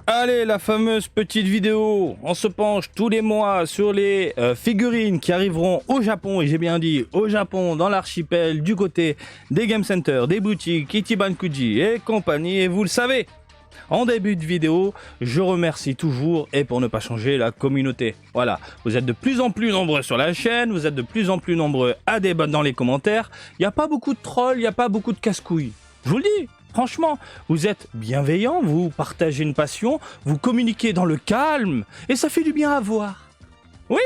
Allez, la fameuse petite vidéo, on se penche tous les mois sur les figurines qui arriveront au Japon, et j'ai bien dit au Japon, dans l'archipel, du côté des game centers, des boutiques, Ichiban-Kuji et compagnie, et vous le savez, en début de vidéo, je remercie toujours, et pour ne pas changer, la communauté. Voilà, vous êtes de plus en plus nombreux sur la chaîne, vous êtes de plus en plus nombreux à débattre dans les commentaires, il n'y a pas beaucoup de trolls, il n'y a pas beaucoup de casse-couilles, je vous le dis. Franchement, vous êtes bienveillants, vous partagez une passion, vous communiquez dans le calme, et ça fait du bien à voir. Oui,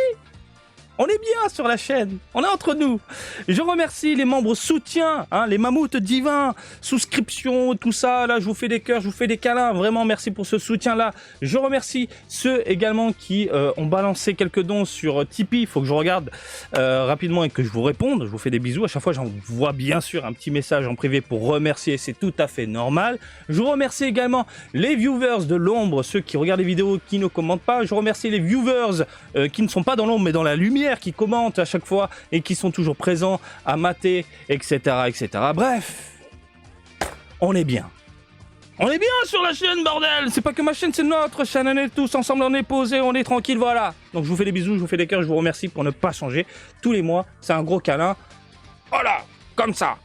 on est bien sur la chaîne, on est entre nous. Je remercie les membres soutiens, les mammouths divins, souscription, tout ça, là je vous fais des cœurs, je vous fais des câlins, vraiment merci pour ce soutien-là. Je remercie ceux également qui ont balancé quelques dons sur Tipeee, il faut que je regarde rapidement et que je vous réponde. Je vous fais des bisous, à chaque fois j'envoie bien sûr un petit message en privé pour remercier, c'est tout à fait normal. Je remercie également les viewers de l'ombre, ceux qui regardent les vidéos, qui ne commentent pas. Je remercie les viewers qui ne sont pas dans l'ombre mais dans la lumière, qui commentent à chaque fois et qui sont toujours présents à mater, etc., etc. Bref, on est bien. On est bien sur la chaîne, bordel. C'est pas que ma chaîne, c'est notre chaîne. On est tous ensemble, on est posés, on est tranquille, voilà. Donc je vous fais des bisous, je vous fais des cœurs, je vous remercie pour ne pas changer. Tous les mois, c'est un gros câlin. Voilà, comme ça.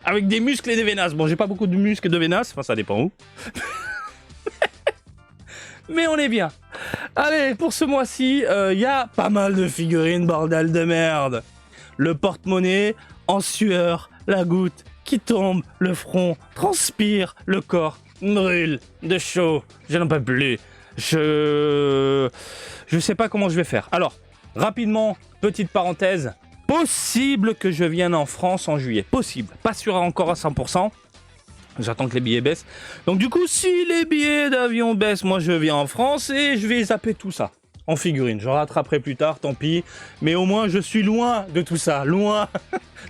Avec des muscles et des vénasses. Bon, j'ai pas beaucoup de muscles et de vénasses, enfin ça dépend où. Mais on est bien. Allez, pour ce mois-ci, y a pas mal de figurines, bordel de merde. Le porte-monnaie, en sueur, la goutte qui tombe, le front transpire, le corps brûle de chaud. Je n'en peux plus. Je sais pas comment je vais faire. Alors, rapidement, petite parenthèse. Possible que je vienne en France en juillet. Possible. Pas sûr encore à 100%. J'attends que les billets baissent. Donc du coup, si les billets d'avion baissent, moi je viens en France et je vais zapper tout ça en figurine. Je rattraperai plus tard, tant pis. Mais au moins, je suis loin de tout ça. Loin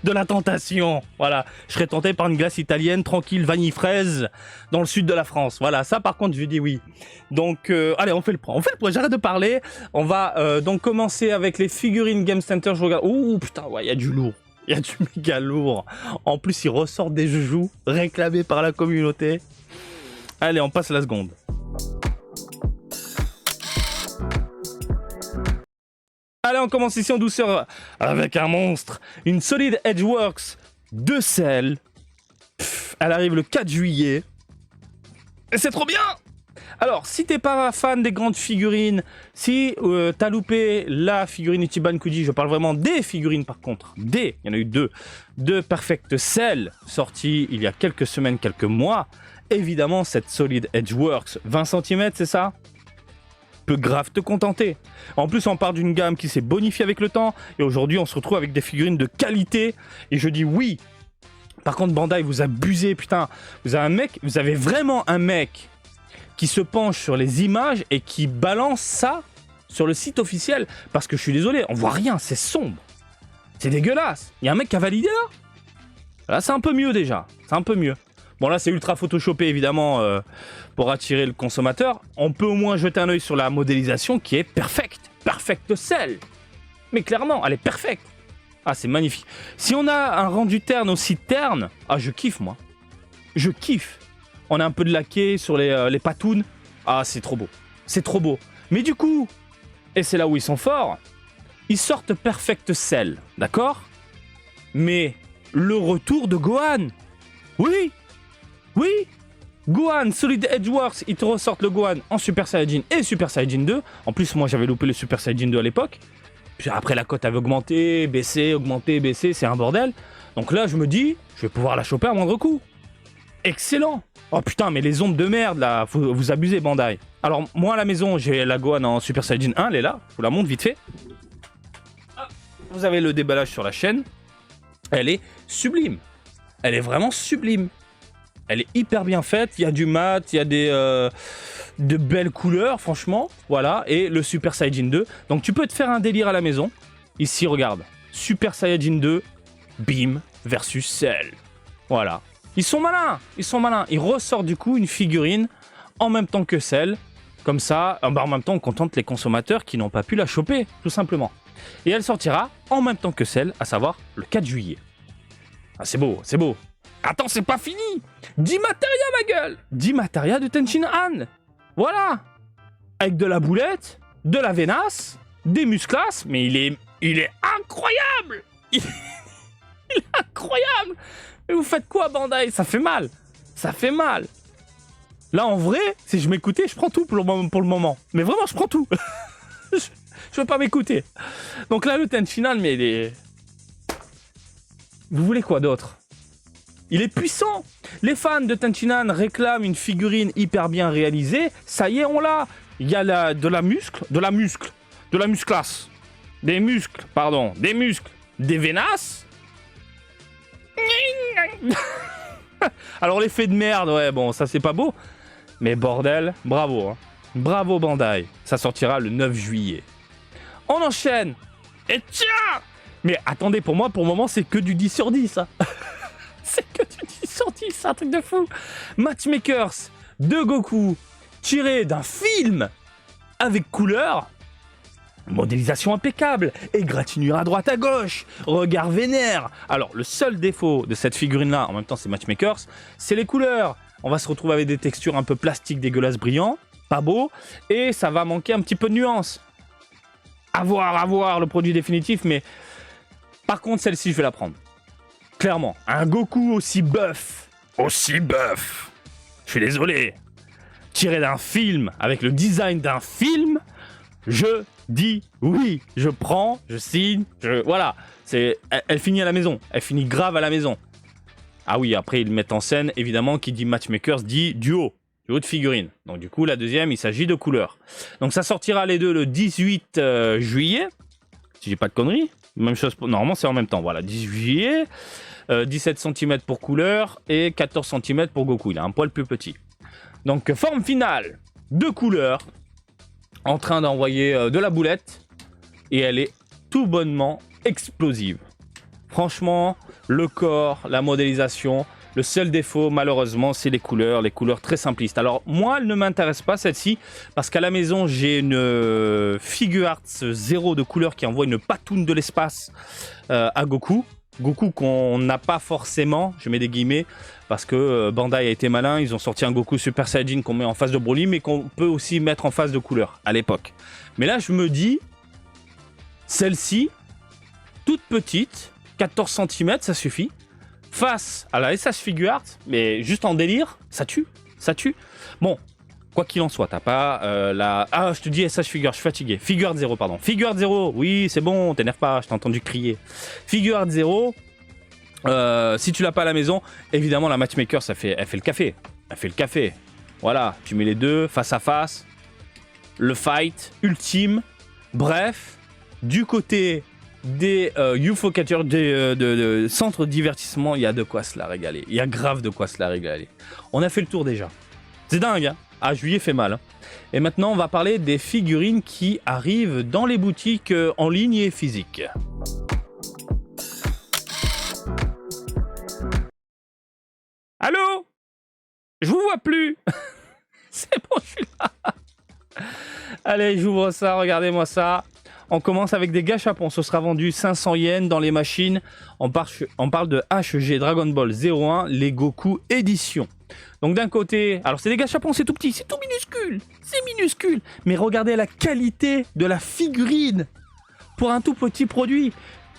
de la tentation. Voilà. Je serais tenté par une glace italienne, tranquille, vanille fraise, dans le sud de la France. Voilà. Ça, par contre, je dis oui. Donc, allez, on fait le point. On fait le point. J'arrête de parler. On va donc commencer avec les figurines Game Center. Je regarde. Ouh, putain, ouais, il y a du lourd. Il y a du méga lourd. En plus, il ressort des joujoux réclamés par la communauté. Allez, on passe la seconde. Allez, on commence ici en douceur avec un monstre. Une Solid Edgeworks de Cell. Elle arrive le 4 juillet. Et c'est trop bien! Alors, si t'es pas fan des grandes figurines, si t'as loupé la figurine Ichiban-Kuji, je parle vraiment des figurines par contre, il y en a eu deux Perfect Cell, sorties il y a quelques semaines, quelques mois, évidemment cette Solid Edgeworks, 20 cm c'est ça? Peut grave te contenter. En plus on part d'une gamme qui s'est bonifiée avec le temps, et aujourd'hui on se retrouve avec des figurines de qualité, et je dis oui. Par contre Bandai, vous abusez, putain, vous avez vraiment un mec qui se penche sur les images et qui balance ça sur le site officiel. Parce que je suis désolé, on voit rien, c'est sombre. C'est dégueulasse. Il y a un mec qui a validé là. Là, c'est un peu mieux déjà. C'est un peu mieux. Bon, là, c'est ultra photoshopé, évidemment, pour attirer le consommateur. On peut au moins jeter un œil sur la modélisation qui est perfecte. Perfect Cell. Mais clairement, elle est perfecte. Ah, c'est magnifique. Si on a un rendu terne aussi terne, ah, je kiffe, moi. Je kiffe. On a un peu de laqué sur les patounes. Ah, c'est trop beau. C'est trop beau. Mais du coup, et c'est là où ils sont forts, ils sortent Perfect Cell, d'accord? Mais le retour de Gohan. Oui. Oui. Gohan, Solid Edgeworks, ils te ressortent le Gohan en Super Saiyajin et Super Saiyajin 2. En plus, moi, j'avais loupé le Super Saiyajin 2 à l'époque. Puis après, la cote avait augmenté, baissé, c'est un bordel. Donc là, je me dis, je vais pouvoir la choper à moindre coût. Excellent. Oh putain, mais les ombres de merde là, vous abusez Bandai. Alors moi à la maison, j'ai la Gohan en Super Saiyajin 1, elle est là, je vous la montre vite fait. Vous avez le déballage sur la chaîne. Elle est sublime. Elle est vraiment sublime. Elle est hyper bien faite, il y a du mat, il y a de belles couleurs franchement. Voilà, et le Super Saiyajin 2. Donc tu peux te faire un délire à la maison. Ici regarde, Super Saiyajin 2, Beam versus Cell. Voilà. Ils sont malins, ils ressortent du coup une figurine en même temps que Cell, comme ça, en même temps on contente les consommateurs qui n'ont pas pu la choper, tout simplement. Et elle sortira en même temps que Cell, à savoir le 4 juillet. Ah c'est beau, c'est beau. Attends, c'est pas fini. 10 Materia ma gueule. 10 Materia de Tenshin Han. Voilà. Avec de la boulette, de la vénasse, des musclasses, mais il est incroyable. Il est incroyable. Mais vous faites quoi, Bandai? Ça fait mal. Ça fait mal. Là, en vrai, si je m'écoutais, je prends tout pour le moment. Mais vraiment, je prends tout. Je veux pas m'écouter. Donc là, le Ten final, mais il est... Vous voulez quoi d'autre? Il est puissant. Les fans de Tenchinan réclament une figurine hyper bien réalisée. Ça y est, on l'a. Il y a de la musclasse, des muscles, des vénasses. Alors l'effet de merde, ouais, bon, ça c'est pas beau. Mais bordel, bravo. Hein. Bravo Bandai. Ça sortira le 9 juillet. On enchaîne. Et tiens! Mais attendez, pour moi, pour le moment, c'est que du 10 sur 10. Hein. C'est que du 10 sur 10, c'est un truc de fou. Matchmakers de Goku, tiré d'un film avec couleur. Modélisation impeccable, égratignure à droite à gauche, regard vénère. Alors, le seul défaut de cette figurine-là, en même temps c'est Matchmakers, c'est les couleurs. On va se retrouver avec des textures un peu plastiques, dégueulasses, brillants, pas beau, et ça va manquer un petit peu de nuance. À voir le produit définitif, mais par contre, celle-ci, je vais la prendre. Clairement, un Goku aussi buff, je suis désolé, tiré d'un film, avec le design d'un film, je dis oui, je prends, je signe, voilà. Elle finit à la maison, elle finit grave à la maison. Ah oui, après ils mettent en scène, évidemment, qui dit Matchmakers dit duo de figurines. Donc du coup, la deuxième, il s'agit de couleurs. Donc ça sortira les deux le 18 juillet, si j'ai pas de conneries. Même chose, normalement c'est en même temps, voilà, 18 juillet, 17 cm pour couleur et 14 cm pour Goku, il a un poil plus petit. Donc forme finale de couleur, en train d'envoyer de la boulette, et elle est tout bonnement explosive. Franchement, le corps, la modélisation, le seul défaut malheureusement c'est les couleurs très simplistes. Alors moi elle ne m'intéresse pas celle-ci, parce qu'à la maison j'ai une Figure Arts 0 de couleur qui envoie une patoune de l'espace à Goku. Goku qu'on n'a pas forcément, je mets des guillemets, parce que Bandai a été malin, ils ont sorti un Goku Super Saiyajin qu'on met en face de Broly, mais qu'on peut aussi mettre en face de couleur à l'époque. Mais là je me dis, celle-ci, toute petite, 14 cm, ça suffit, face à la SH Figure Art, mais juste en délire, ça tue. Bon, quoi qu'il en soit, t'as pas la... Ah, je te dis SH Figure, je suis fatigué. Figure Art 0, pardon. Figure Art 0, oui, c'est bon, t'énerve pas, je t'ai entendu crier. Figure Art 0, si tu l'as pas à la maison, évidemment, la Matchmaker, elle fait le café. Elle fait le café. Voilà, tu mets les deux face à face, le fight ultime. Bref, du côté des UFO-catchers, de centres de divertissement, il y a de quoi se la régaler. Il y a grave de quoi se la régaler. On a fait le tour déjà. C'est dingue, hein. Ah, juillet fait mal. Hein. Et maintenant, on va parler des figurines qui arrivent dans les boutiques en ligne et physiques. Allô? Je vous vois plus. C'est bon, je suis là. Allez, j'ouvre ça, regardez-moi ça. On commence avec des gâchapons. Ce sera vendu 500 yens dans les machines. On parle de HG Dragon Ball 01, les Goku édition. Donc d'un côté, alors c'est des gâchapons, c'est tout petit, c'est tout minuscule. C'est minuscule. Mais regardez la qualité de la figurine. Pour un tout petit produit.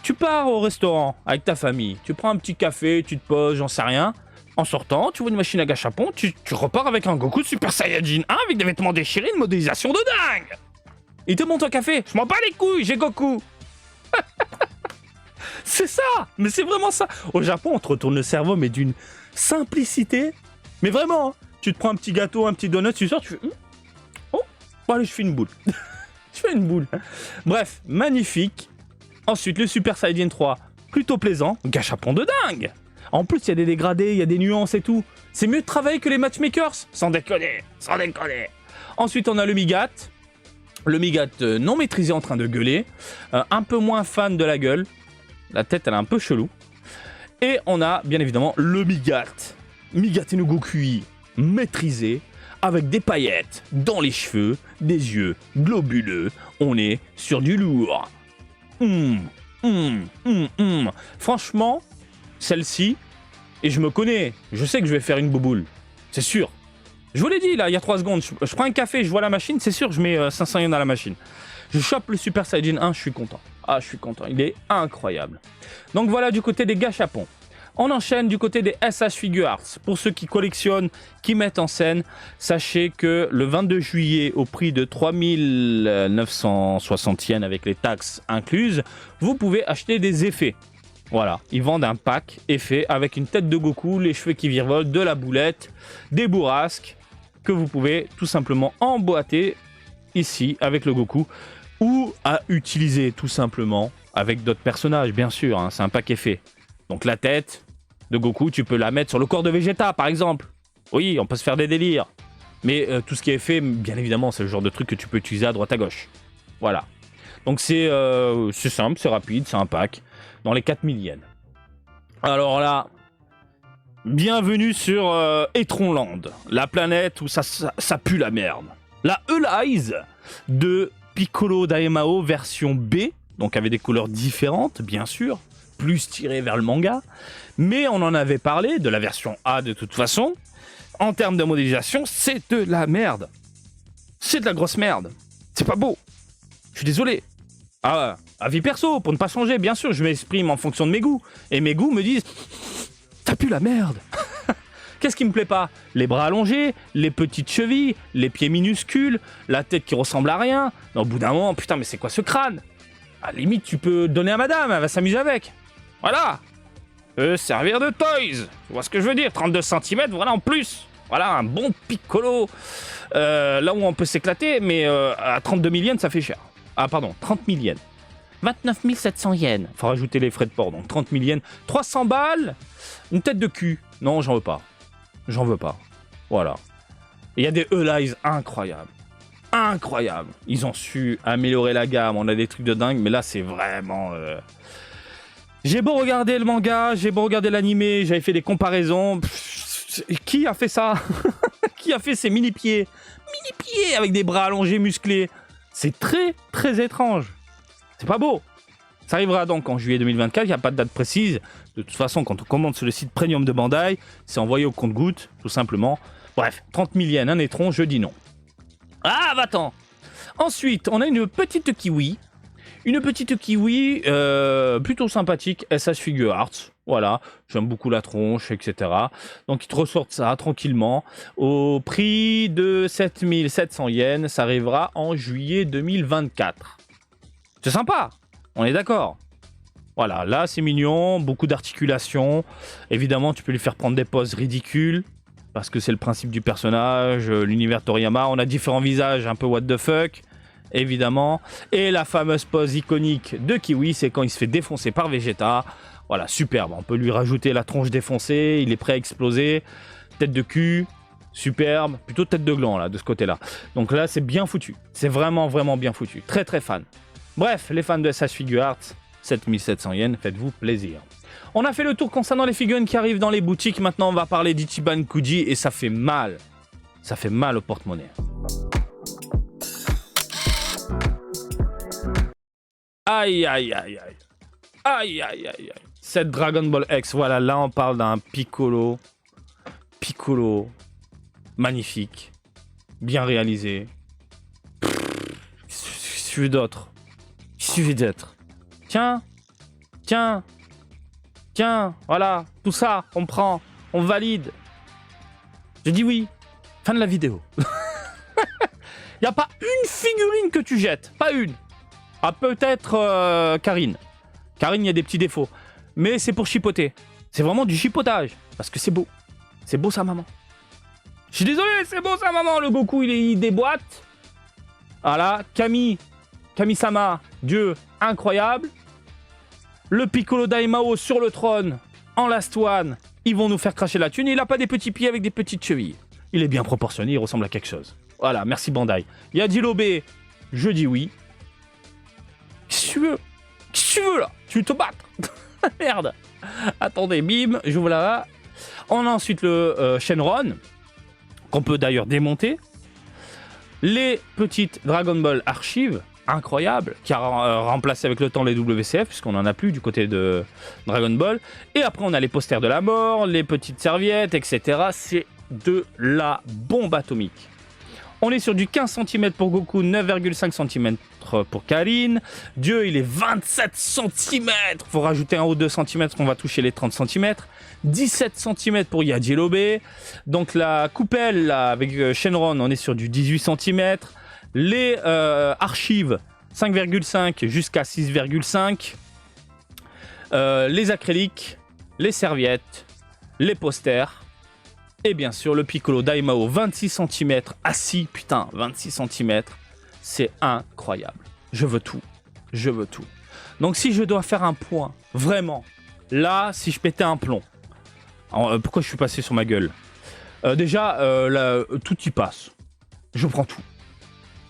Tu pars au restaurant avec ta famille. Tu prends un petit café, tu te poses, j'en sais rien. En sortant, tu vois une machine à gâchapons, tu repars avec un Goku Super Saiyajin 1 avec des vêtements déchirés, une modélisation de dingue. Il te montre un café, je m'en bats les couilles, j'ai Goku. C'est ça, mais c'est vraiment ça. Au Japon, on te retourne le cerveau, mais d'une simplicité. Mais vraiment, hein. Tu te prends un petit gâteau, un petit donut, tu sors, tu fais... Oh, bon, allez, je fais une boule. Je fais une boule. Bref, magnifique. Ensuite, le Super Saiyajin 3, plutôt plaisant, gâchapon de dingue. En plus, il y a des dégradés, il y a des nuances et tout. C'est mieux de travailler que les Matchmakers. Sans déconner, sans déconner. Ensuite, on a le Migat. Le Migat non maîtrisé en train de gueuler. Un peu moins fan de la gueule. La tête, elle est un peu chelou. Et on a, bien évidemment, le Migat. Migat et no Gokui maîtrisé. Avec des paillettes dans les cheveux, des yeux globuleux. On est sur du lourd. Franchement... Celle-ci, et je me connais, je sais que je vais faire une bouboule, c'est sûr. Je vous l'ai dit là, il y a 3 secondes. Je prends un café, je vois la machine, c'est sûr, je mets 500 yens dans la machine. Je chope le Super Saiyajin 1, je suis content. Ah, je suis content, il est incroyable. Donc voilà du côté des gâchapons. On enchaîne du côté des SH Figure Arts. Pour ceux qui collectionnent, qui mettent en scène, sachez que le 22 juillet, au prix de 3960 yens avec les taxes incluses, vous pouvez acheter des effets. Voilà, ils vendent un pack effet avec une tête de Goku, les cheveux qui virevoltent, de la boulette, des bourrasques, que vous pouvez tout simplement emboîter ici avec le Goku, ou à utiliser tout simplement avec d'autres personnages, bien sûr, hein, c'est un pack effet. Donc la tête de Goku, tu peux la mettre sur le corps de Vegeta, par exemple. Oui, on peut se faire des délires. Mais tout ce qui est fait, bien évidemment, c'est le genre de truc que tu peux utiliser à droite à gauche. Voilà. Donc c'est simple, c'est rapide, c'est un pack. Dans les 4000 yens. Alors là, bienvenue sur Etronland, la planète où ça pue la merde. La Elize de Piccolo Daimao version B, donc avec des couleurs différentes, bien sûr, plus tirées vers le manga. Mais on en avait parlé de la version A de toute façon. En termes de modélisation, c'est de la merde. C'est de la grosse merde. C'est pas beau. Je suis désolé. Ah, avis perso, pour ne pas changer, bien sûr, je m'exprime en fonction de mes goûts. Et mes goûts me disent, ça pue la merde. Qu'est-ce qui me plaît pas? Les bras allongés, les petites chevilles, les pieds minuscules, la tête qui ressemble à rien. Au bout d'un moment, putain, mais c'est quoi ce crâne? À la limite, tu peux donner à madame, elle va s'amuser avec. Voilà. Servir de toys. Tu vois ce que je veux dire? 32 cm, voilà en plus. Voilà, un bon Piccolo. Là où on peut s'éclater, mais à 32 000 yens, ça fait cher. Ah, pardon, 30 000 yens. 29 700 yens. Faut rajouter les frais de port, donc 30 000 yens. 300 balles. Une tête de cul. Non, j'en veux pas. J'en veux pas. Voilà. Il y a des Elize incroyables. Incroyables. Ils ont su améliorer la gamme. On a des trucs de dingue, mais là, c'est vraiment... J'ai beau regarder le manga, j'ai beau regarder l'animé, j'avais fait des comparaisons. Qui a fait ça? Qui a fait ces mini-pieds? Mini-pieds avec des bras allongés, musclés. C'est très, très étrange. C'est pas beau. Ça arrivera donc en juillet 2024, il n'y a pas de date précise. De toute façon, quand on commande sur le site Premium de Bandai, c'est envoyé au compte-gouttes, tout simplement. Bref, 30 000 yens, un étron, je dis non. Ah, va-t'en. Ensuite, on a une petite kiwi. Une petite kiwi plutôt sympathique, SH Figure Arts. Voilà, j'aime beaucoup la tronche, etc. Donc ils te ressortent ça tranquillement. Au prix de 7700 yens, ça arrivera en juillet 2024. C'est sympa, on est d'accord. Voilà, là c'est mignon, beaucoup d'articulations. Évidemment, tu peux lui faire prendre des poses ridicules. Parce que c'est le principe du personnage, l'univers Toriyama. On a différents visages un peu what the fuck. Évidemment. Et la fameuse pose iconique de Kiwi, c'est quand il se fait défoncer par Vegeta. Voilà, superbe. On peut lui rajouter la tronche défoncée, il est prêt à exploser. Tête de cul, superbe. Plutôt tête de gland, là, de ce côté-là. Donc là, c'est bien foutu. C'est vraiment, vraiment bien foutu. Très, très fan. Bref, les fans de SH Figure Arts, 7700 yens, faites-vous plaisir. On a fait le tour concernant les figurines qui arrivent dans les boutiques. Maintenant, on va parler d'Ichiban Kuji et ça fait mal. Ça fait mal au porte-monnaie. Aïe, aïe, aïe, aïe. Aïe, aïe, aïe, aïe. Cette Dragon Ball X, voilà, là, on parle d'un Piccolo. Piccolo. Magnifique. Bien réalisé. Il suffit d'autres. Il suffit d'être. Tiens. Tiens. Tiens, voilà. Tout ça, on prend. On valide. Je dis oui. Fin de la vidéo. Il n'y a pas une figurine que tu jettes. Pas une. Ah, peut-être Karine. Karine, il y a des petits défauts. Mais c'est pour chipoter. C'est vraiment du chipotage. Parce que c'est beau. C'est beau sa maman. Je suis désolé, c'est beau sa maman. Le Goku, il déboîte. Voilà. Kami-sama, Dieu, incroyable. Le Piccolo Daimao sur le trône. En last one. Ils vont nous faire cracher la thune. Il n'a pas des petits pieds avec des petites chevilles. Il est bien proportionné. Il ressemble à quelque chose. Voilà, merci Bandai. Il y a Dilobé. Je dis oui. Qu'est-ce que tu veux? Qu'est-ce que tu veux là? Tu veux te battre? Merde. Attendez, bim, j'ouvre là. On a ensuite le Shenron, qu'on peut d'ailleurs démonter. Les petites Dragon Ball Archives, incroyables, qui a remplacé avec le temps les WCF, puisqu'on n'en a plus du côté de Dragon Ball. Et après, on a les posters de la mort, les petites serviettes, etc. C'est de la bombe atomique. On est sur du 15 cm pour Goku, 9,5 cm pour Karin. Dieu, il est 27 cm. Faut rajouter un haut 2 cm, on va toucher les 30 cm. 17 cm pour Yajirobe. Donc la coupelle là, avec Shenron, on est sur du 18 cm. Les archives, 5,5 jusqu'à 6,5. Les acryliques, les serviettes, les posters. Et bien sûr, le Piccolo Daimao, 26 cm assis. Putain, 26 cm. C'est incroyable. Je veux tout. Je veux tout. Donc, si je dois faire un point, vraiment, là, si je pétais un plomb. Alors, pourquoi je suis passé sur ma gueule? Déjà, là, tout y passe. Je prends tout.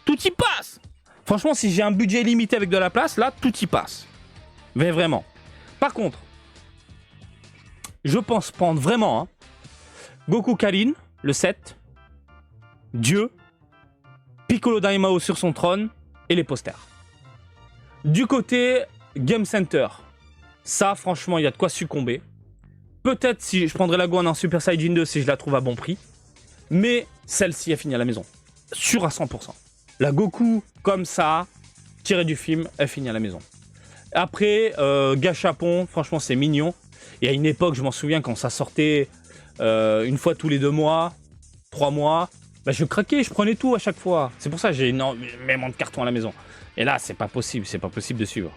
Tout y passe. Franchement, si j'ai un budget limité avec de la place, là, tout y passe. Mais vraiment. Par contre, je pense prendre vraiment... Goku Karin, le 7, Dieu, Piccolo Daimao sur son trône et les posters. Du côté Game Center, ça franchement il y a de quoi succomber. Peut-être si je prendrais la Gohan en Super Saiyajin 2 si je la trouve à bon prix. Mais celle-ci elle finit à la maison. Sûr à 100%. La Goku comme ça, tirée du film, elle finit à la maison. Après, Gachapon, franchement c'est mignon. Et à une époque je m'en souviens quand ça sortait... une fois tous les 2 mois, 3 mois, bah je craquais, je prenais tout à chaque fois. C'est pour ça que j'ai énormément de cartons à la maison. Et là, c'est pas possible de suivre.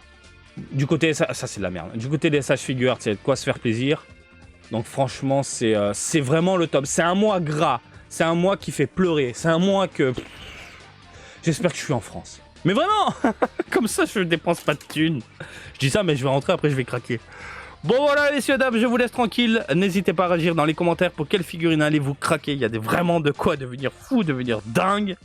Du côté, ça c'est de la merde. Du côté des SH Figures, c'est de quoi se faire plaisir. Donc franchement, c'est vraiment le top. C'est un mois gras, c'est un mois qui fait pleurer, c'est un mois que... J'espère que je suis en France. Mais vraiment, comme ça, je dépense pas de thunes. Je dis ça, mais je vais rentrer, après je vais craquer. Bon voilà messieurs dames, je vous laisse tranquille. N'hésitez pas à réagir dans les commentaires pour quelle figurine allez-vous craquer. Il y a vraiment de quoi devenir fou, devenir dingue.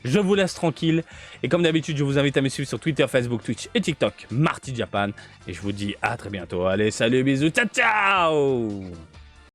Je vous laisse tranquille. Et comme d'habitude, je vous invite à me suivre sur Twitter, Facebook, Twitch et TikTok, Marty Japan. Et je vous dis à très bientôt. Allez, salut, bisous, ciao ciao.